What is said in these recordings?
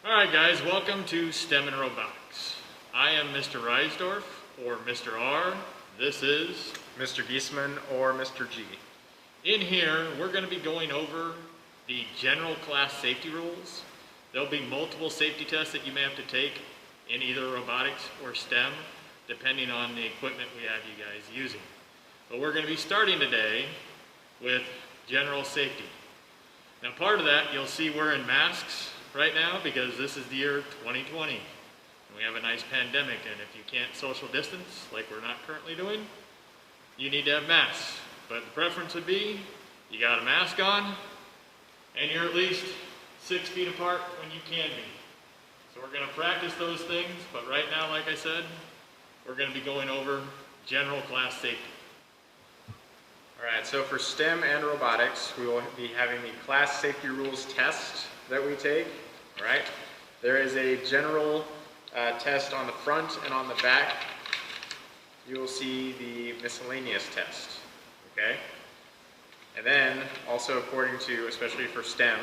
Alright guys, welcome to STEM and Robotics. I am Mr. Reisdorf, or Mr. R. This is Mr. Giesman or Mr. G. In here, we're going to be going over the general class safety rules. There'll be multiple safety tests that you may have to take in either robotics or STEM, depending on the equipment we have you guys using. But we're going to be starting today with general safety. Now part of that, you'll see we're in masks right now because this is the year 2020. And we have a nice pandemic, and if you can't social distance, like we're not currently doing, you need to have masks. But the preference would be, you got a mask on, and you're at least 6 feet apart when you can be. So we're going to practice those things, but right now, like I said, we're going to be going over general class safety. Alright, so for STEM and robotics, we will be having the class safety rules test that we take. Alright, there is a general test on the front and on the back. You will see the miscellaneous test. Okay? And then, also according to, especially for STEM,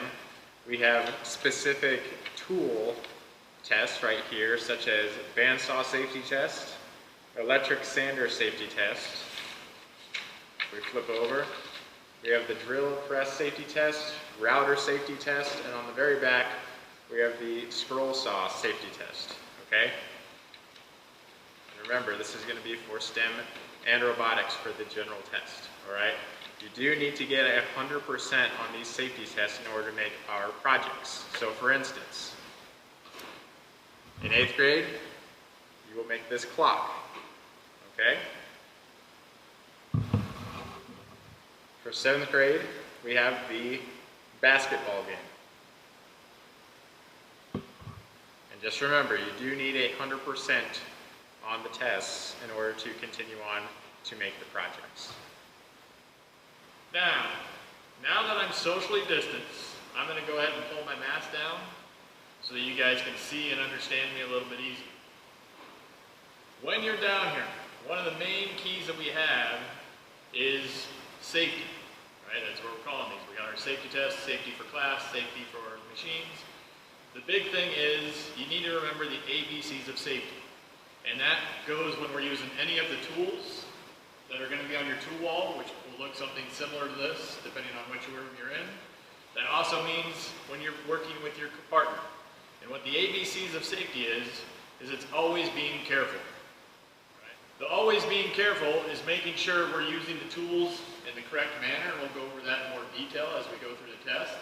we have specific tool tests right here, such as bandsaw safety test, electric sander safety test. We flip over. We have the drill press safety test, router safety test, and on the very back, we have the scroll saw safety test. Okay? And remember, this is going to be for STEM and robotics for the general test. Alright? You do need to get 100% on these safety tests in order to make our projects. So for instance, in 8th grade, you will make this clock. Okay? For 7th grade, we have the basketball game. And just remember, you do need 100% on the tests in order to continue on to make the projects. Now that I'm socially distanced, I'm going to go ahead and pull my mask down so that you guys can see and understand me a little bit easier. When you're down here, one of the main keys that we have is safety. Right? That's what we're calling these. We got our safety tests, safety for class, safety for machines. The big thing is you need to remember the ABCs of safety. And that goes when we're using any of the tools that are going to be on your tool wall, which will look something similar to this, depending on which room you're in. That also means when you're working with your partner. And what the ABCs of safety is it's always being careful. Right? The always being careful is making sure we're using the tools in the correct manner. We'll go over that in more detail as we go through the test.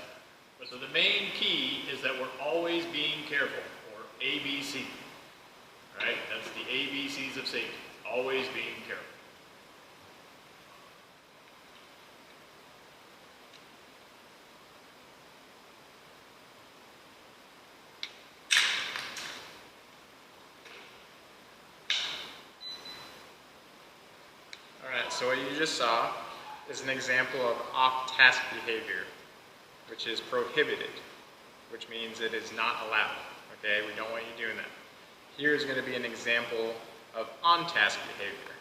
But so the main key is that we're always being careful, or ABC. Right? That's the ABCs of safety. Always being careful. Alright, so what you just saw is an example of off-task behavior, which is prohibited, which means it is not allowed. Okay, we don't want you doing that. Here's going to be an example of on-task behavior.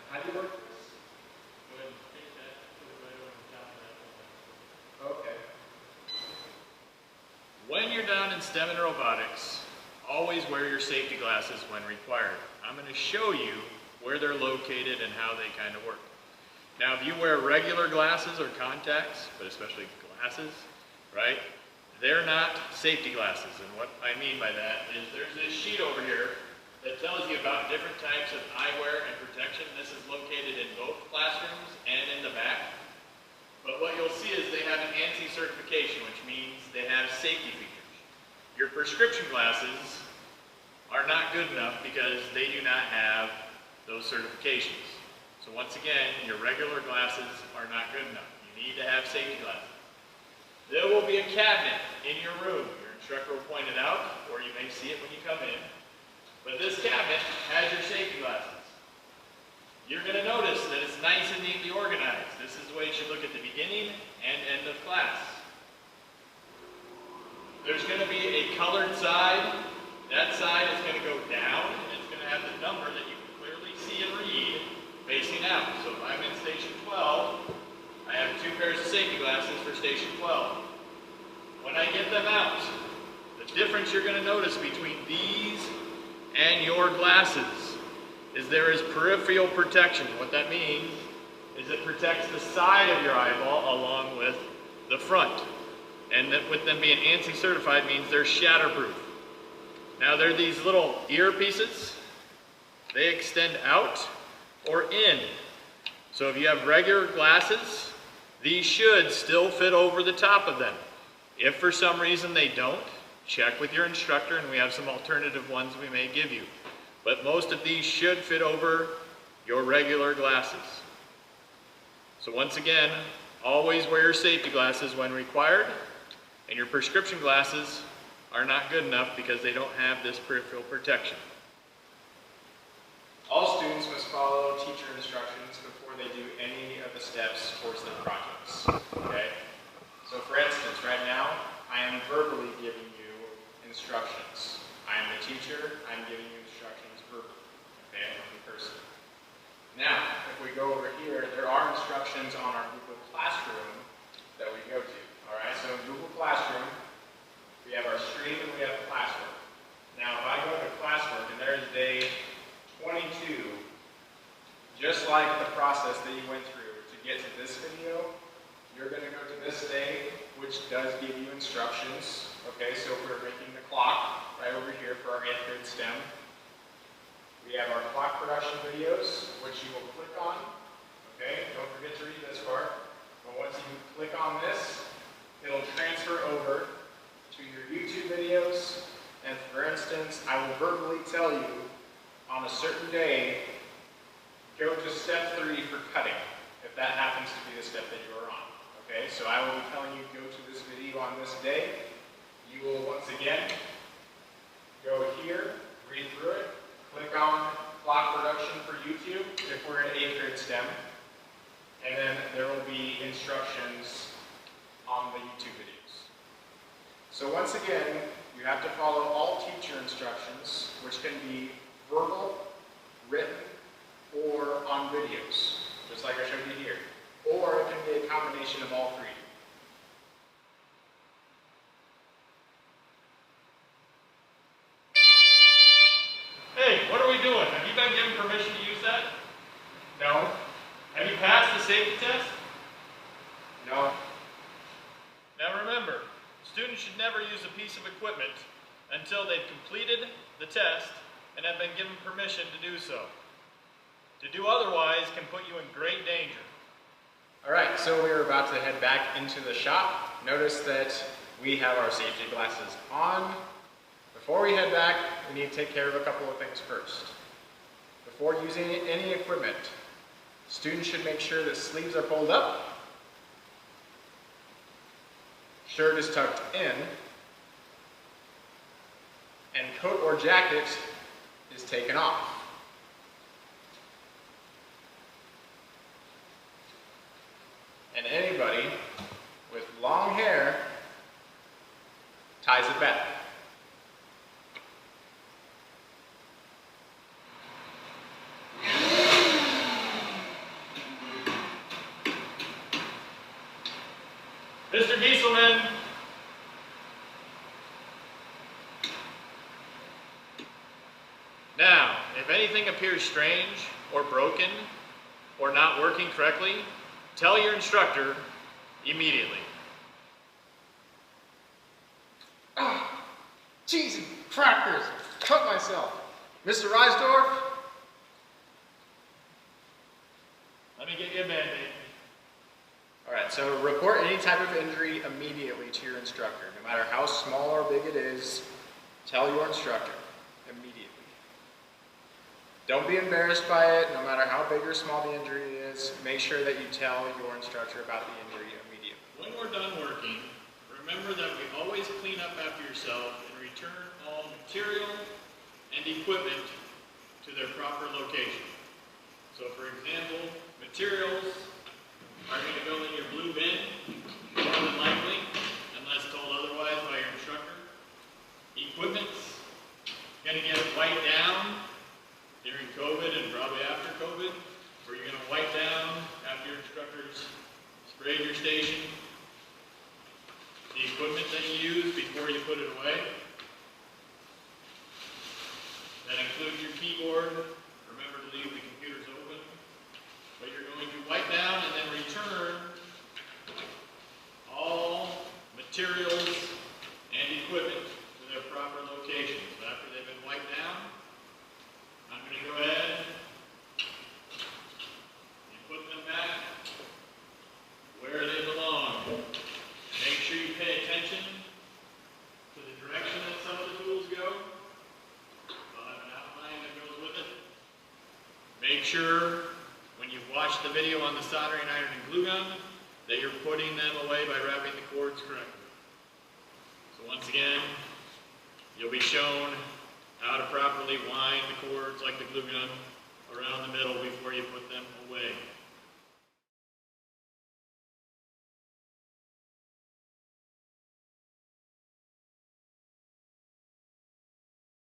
How do you work this? Go ahead and take that, put it right over the top of that one. Okay. When you're down in STEM and robotics, always wear your safety glasses when required. I'm going to show you where they're located and how they kind of work. Now, if you wear regular glasses or contacts, but especially glasses, right, they're not safety glasses. And what I mean by that is there's this sheet over here that tells you about different types of eyewear and protection. This is located in both classrooms and in the back. But what you'll see is they have an ANSI certification, which means they have safety features. Your prescription glasses are not good enough because they do not have those certifications. So once again, your regular glasses are not good enough. You need to have safety glasses. There will be a cabinet in your room. Your instructor will point it out, or you may see it when you come in. But this cabinet has your safety glasses. You're going to notice that it's nice and neatly organized. This is the way it should look at the beginning and end of class. There's going to be a colored side. That side is going to go down, and it's going to have the number that you can clearly see and read facing out. So if I'm in station 12, I have 2 pairs of safety glasses for station 12. When I get them out, the difference you're going to notice between these and your glasses is there is peripheral protection. What that means is it protects the side of your eyeball along with the front. And that with them being ANSI certified means they're shatterproof. Now they're these little earpieces. They extend out or in. So if you have regular glasses, these should still fit over the top of them. If for some reason they don't, check with your instructor and we have some alternative ones we may give you. But most of these should fit over your regular glasses. So once again, always wear your safety glasses when required, and your prescription glasses are not good enough because they don't have this peripheral protection. All students must follow teacher instructions before they do any of the steps towards their projects, okay? So for instance, right now, I am verbally giving you instructions. I am the teacher, I'm giving you instructions verbally, okay, I'm the person. Now, if we go over here, there are instructions on our Google Classroom that we go to, all right? So in Google Classroom, we have our stream and we have the classwork. Now, if I go to classwork and there's day 22, just like the process that you went through to get to this video, you're going to go to this day, which does give you instructions. Okay, so we're making the clock right over here for our 8th grade STEM. We have our clock production videos, which you will click on. Okay, don't forget to read this part. But once you click on this, it'll transfer over to your YouTube videos. And for instance, I will verbally tell you on a certain day, go to step 3 for cutting, if that happens to be the step that you are on. Okay, so I will be telling you go to this video on this day. You will once again go here, read through it, click on clock production for YouTube if we're in 8th grade STEM, and then there will be instructions on the YouTube videos. So once again, you have to follow all teacher instructions, which can be verbal, written, or on videos, just like I showed you here. Or it can be a combination of all 3. Hey, what are we doing? Have you been given permission to use that? No. Have you passed the safety test? No. Now remember, students should never use a piece of equipment until they've completed the test and have been given permission to do so. To do otherwise can put you in great danger. All right, so we're about to head back into the shop. Notice that we have our safety glasses on. Before we head back, we need to take care of a couple of things first. Before using any equipment, students should make sure that sleeves are pulled up, shirt is tucked in, and coat or jacket is taken off. And anybody with long hair ties it back. Mr. Gieselman. Now, if anything appears strange or broken or not working correctly, tell your instructor immediately. Ah, cheese and crackers. Cut myself. Mr. Reisdorf? Let me get you a Band-Aid. All right, so report any type of injury immediately to your instructor. No matter how small or big it is, tell your instructor immediately. Don't be embarrassed by it, no matter how big or small the injury is. Make sure that you tell your instructor about the injury immediately. When we're done working, remember that we always clean up after yourself and return all material and equipment to their proper location. So for example, materials are going to go in your blue bin, more than likely, unless told otherwise by your instructor. Equipment's going to get wiped down during COVID and probably after COVID, where you're going to wipe down after your instructors sprayed your station. The equipment that you use you put it away. That includes your keyboard. Remember to leave the computers open. But you're going to wipe down and then return all materials and equipment to their proper locations. After they've been wiped down, I'm going to go ahead and put them back where they belong. Make sure you pay attention to the direction that some of the tools go. I'll have an outline that goes with it. Make sure when you've watched the video on the soldering iron and glue gun that you're putting them away by wrapping the cords correctly. So once again, you'll be shown how to properly wind the cords like the glue gun around the middle before you put them away.